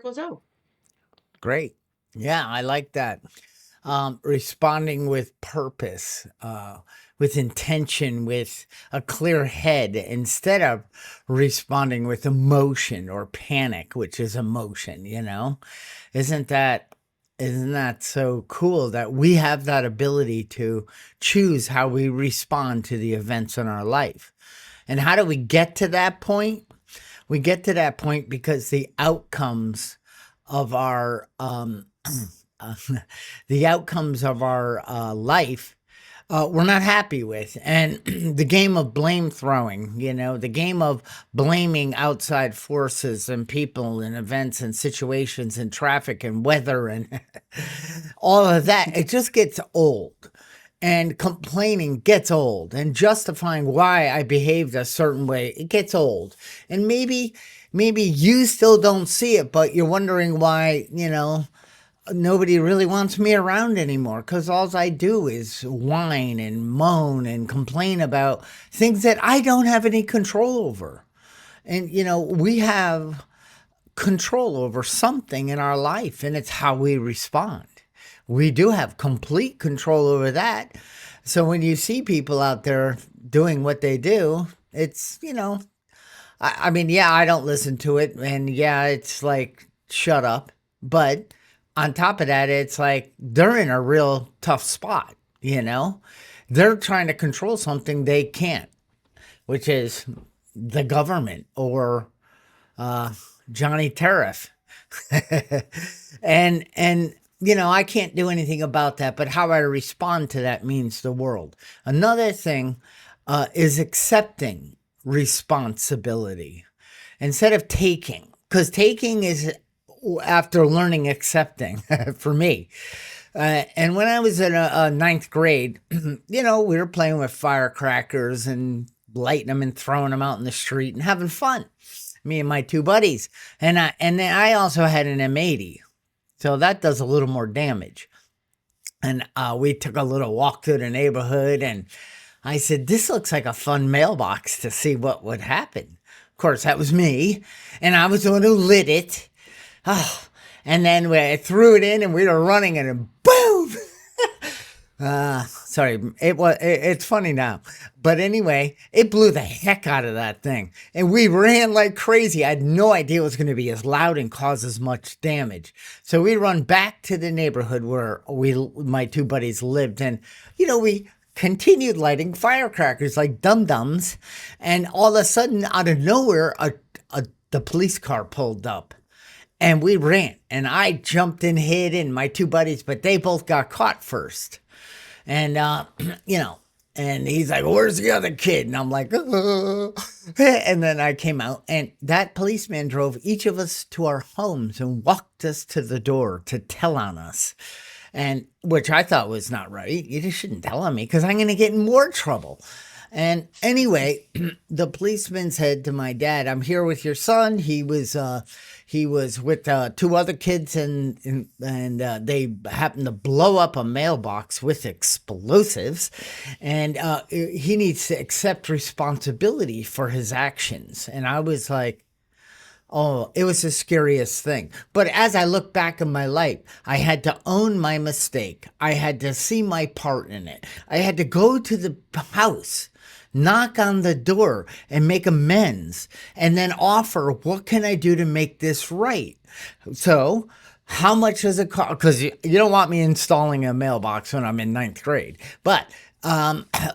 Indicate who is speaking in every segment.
Speaker 1: Goes out.
Speaker 2: Great. Yeah, I like that. Responding with purpose, with intention, with a clear head, instead of responding with emotion or panic, which is emotion, Isn't that isn't that so cool that we have that ability to choose how we respond to the events in our life? And how do we get to that point? We get to that point because the outcomes of our uh, the outcomes of our life we're not happy with. And the game of blame throwing, the game of blaming outside forces and people and events and situations and traffic and weather and all of that, it just gets old. And complaining gets old, and justifying why I behaved a certain way, it gets old. And maybe you still don't see it, but you're wondering why, nobody really wants me around anymore, because all I do is whine and moan and complain about things that I don't have any control over. And, we have control over something in our life, and it's how we respond. We do have complete control over that. So when you see people out there doing what they do, it's, I mean, yeah, I don't listen to it. And yeah, it's like, shut up. But on top of that, it's like they're in a real tough spot, you know? They're trying to control something they can't, which is the government or uh, Johnny Tariff. and I can't do anything about that, but how I respond to that means the world. Another thing is accepting responsibility instead of taking, because taking is after learning accepting for me. And when I was in a ninth grade, we were playing with firecrackers and lighting them and throwing them out in the street and having fun. Me and my two buddies, and then I also had an M80, so that does a little more damage. And we took a little walk through the neighborhood, and I said, "This looks like a fun mailbox to see what would happen." Of course, that was me, and I was the one who lit it. Oh, and then we threw it in, and we were running, and then boom! Sorry, it's funny now, but anyway, it blew the heck out of that thing, and we ran like crazy. I had no idea it was going to be as loud and cause as much damage. So we run back to the neighborhood where my two buddies lived, and we continued lighting firecrackers like dum dums, and all of a sudden, out of nowhere, the police car pulled up. And we ran, and I jumped and hid, and my two buddies, but they both got caught first. And, and he's like, "Where's the other kid?" And I'm like, and then I came out, and that policeman drove each of us to our homes and walked us to the door to tell on us. And which I thought was not right. You just shouldn't tell on me because I'm going to get in more trouble. And anyway, the policeman said to my dad, "I'm here with your son. He was with two other kids, and they happened to blow up a mailbox with explosives, and he needs to accept responsibility for his actions." And I was like, oh, it was the scariest thing. But as I look back in my life, I had to own my mistake. I had to see my part in it. I had to go to the house, knock on the door, and make amends, and then offer, what can I do to make this right? So, how much does it cost? Because you don't want me installing a mailbox when I'm in ninth grade. But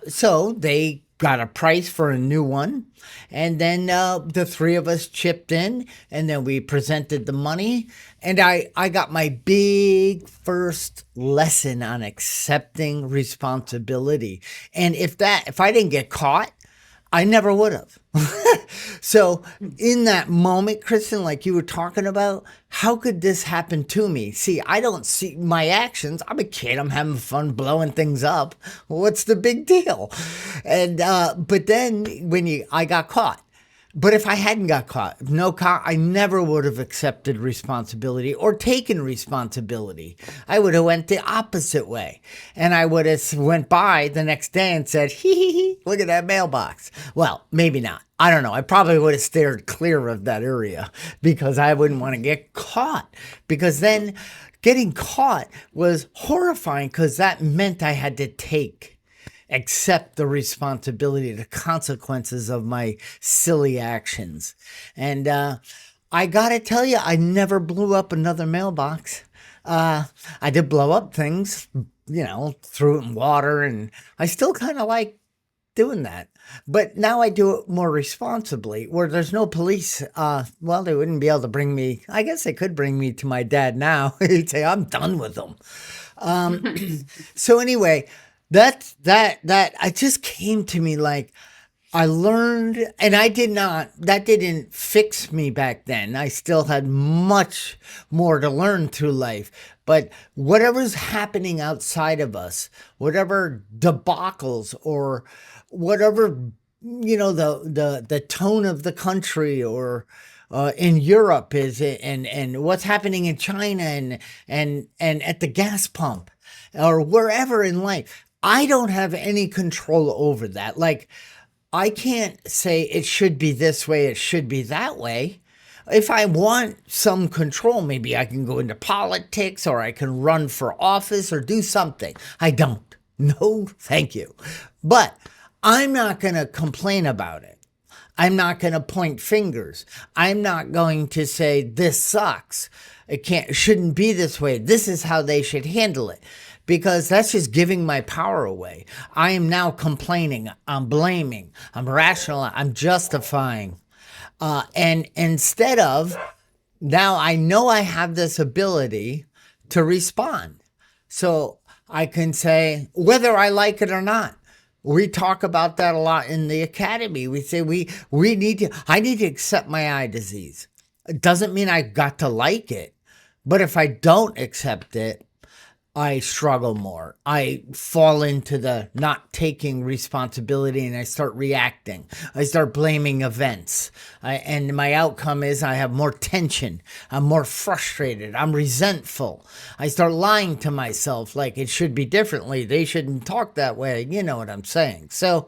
Speaker 2: so they got a price for a new one, and then the three of us chipped in, and then we presented the money, and I got my big first lesson on accepting responsibility. And if I didn't get caught, I never would have. So, in that moment, Kristen, like you were talking about, how could this happen to me? See, I don't see my actions. I'm a kid. I'm having fun blowing things up. What's the big deal? And but then I got caught. But if I hadn't got caught, no caught, I never would have accepted responsibility or taken responsibility. I would have went the opposite way. And I would have went by the next day and said, hee hee hee, look at that mailbox. Well, maybe not. I don't know. I probably would have steered clear of that area because I wouldn't want to get caught. Because then getting caught was horrifying because that meant I had to accept the responsibility, the consequences of my silly actions. And I gotta tell you, I never blew up another mailbox. I did blow up things, threw it in water, and I still kind of like doing that. But now I do it more responsibly, where there's no police. Well, they wouldn't be able to bring me. I guess they could bring me to my dad now. He'd say, I'm done with them. So anyway, that it just came to me like I learned, and that didn't fix me back then. I still had much more to learn through life. But whatever's happening outside of us, whatever debacles or whatever, the tone of the country or in Europe is, and what's happening in China and at the gas pump or wherever in life, I don't have any control over that. Like, I can't say it should be this way, it should be that way. If I want some control, maybe I can go into politics or I can run for office or do something. I don't. No, thank you. But I'm not going to complain about it. I'm not going to point fingers. I'm not going to say this sucks. It shouldn't be this way. This is how they should handle it. Because that's just giving my power away. I am now complaining. I'm blaming. I'm rationalizing. I'm justifying. And instead of, now I know I have this ability to respond. So I can say, whether I like it or not. We talk about that a lot in the academy. We say I need to accept my eye disease. It doesn't mean I got to like it. But if I don't accept it, I struggle more. I fall into the not taking responsibility and I start reacting. I start blaming events. And my outcome is I have more tension. I'm more frustrated. I'm resentful. I start lying to myself like it should be differently. They shouldn't talk that way. You know what I'm saying? So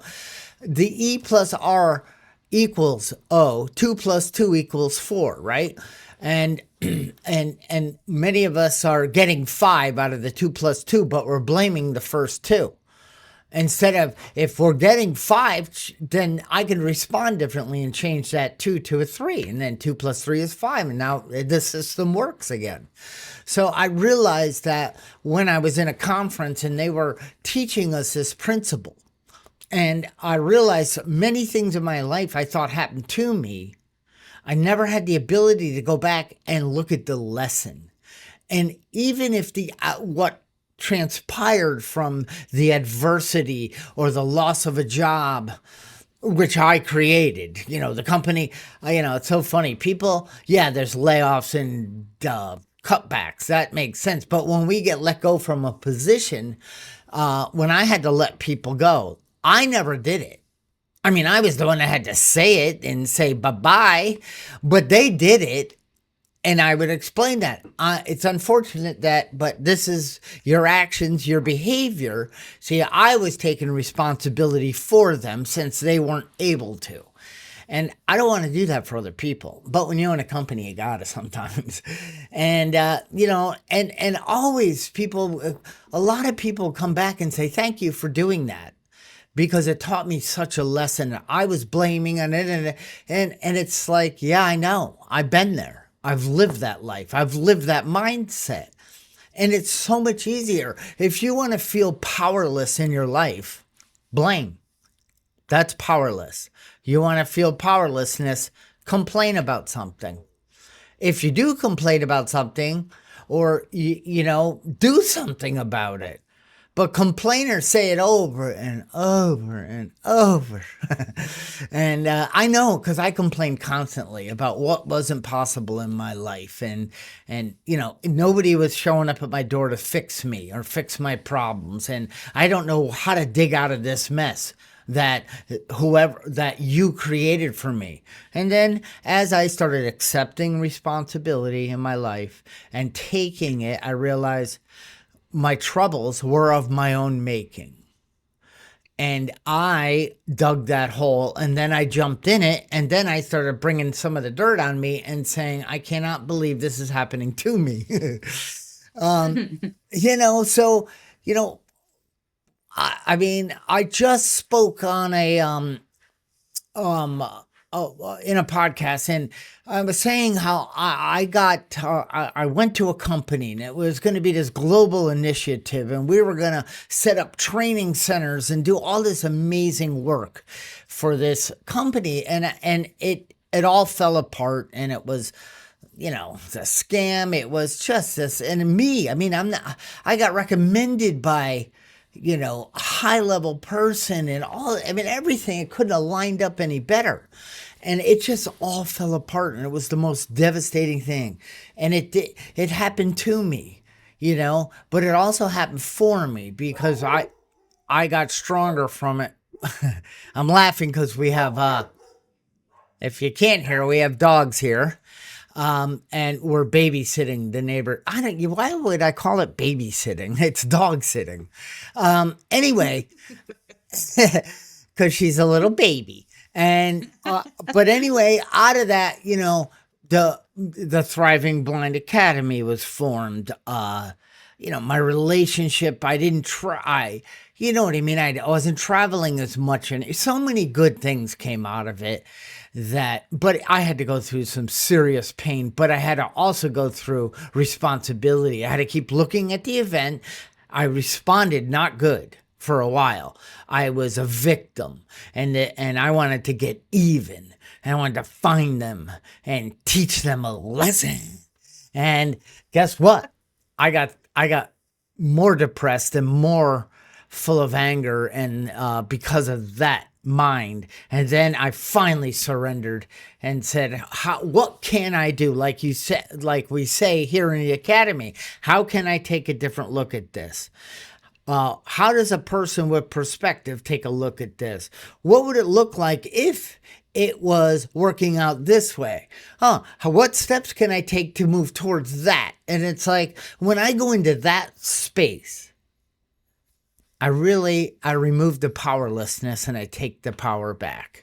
Speaker 2: the E plus R equals O. 2 plus 2 equals 4, right? And many of us are getting 5 out of the 2 plus 2, but we're blaming the first 2. Instead of, if we're getting 5, then I can respond differently and change that 2 to a 3. And then 2 plus 3 is 5. And now the system works again. So I realized that when I was in a conference and they were teaching us this principle, and I realized many things in my life I thought happened to me, I never had the ability to go back and look at the lesson. And even if what transpired from the adversity or the loss of a job, which I created, the company, it's so funny. People, there's layoffs and cutbacks. That makes sense. But when we get let go from a position, when I had to let people go, I never did it. I mean, I was the one that had to say it and say bye-bye, but they did it, and I would explain that. It's unfortunate but this is your actions, your behavior. See, I was taking responsibility for them since they weren't able to. And I don't want to do that for other people. But when you're in a company, you got to sometimes. And, and always a lot of people come back and say, thank you for doing that. Because it taught me such a lesson. I was blaming on it, and it's like, yeah, I know. I've been there. I've lived that life. I've lived that mindset. And it's so much easier. If you want to feel powerless in your life, blame. That's powerless. You want to feel powerlessness, complain about something. If you do complain about something, or, do something about it. But complainers say it over and over and over. And I know, because I complain constantly about what wasn't possible in my life. And nobody was showing up at my door to fix me or fix my problems. And I don't know how to dig out of this mess. that whoever that you created for me. And then as I started accepting responsibility in my life and taking it, I realized my troubles were of my own making. And I dug that hole and then I jumped in it. And then I started bringing some of the dirt on me and saying, I cannot believe this is happening to me. So, you know, I mean, I just spoke on um, in a podcast, and I was saying how I went to a company, and it was going to be this global initiative, and we were going to set up training centers and do all this amazing work for this company, and it all fell apart, and it was the scam. It was just this, and me. I mean, I got recommended by a high level person and all. I mean, everything. It couldn't have lined up any better. And it just all fell apart. And it was the most devastating thing. And it happened to me, but it also happened for me because I got stronger from it. I'm laughing because we have, if you can't hear, we have dogs here. And we're babysitting the neighbor. Why would I call it babysitting? It's dog sitting. Anyway, because she's a little baby. And, but anyway, out of that, the Thriving Blind Academy was formed. My relationship, I didn't try, you know what I mean? I wasn't traveling as much, and so many good things came out of it but I had to go through some serious pain, but I had to also go through responsibility. I had to keep looking at the event. I responded not good for a while. I was a victim, and I wanted to get even. And I wanted to find them and teach them a lesson. And guess what? I got more depressed and more full of anger, and because of that mind. And then I finally surrendered and said, what can I do? Like you said, like we say here in the academy, how can I take a different look at this? How does a person with perspective take a look at this? What would it look like if it was working out this way? What steps can I take to move towards that? And it's like, when I go into that space, I remove the powerlessness and I take the power back.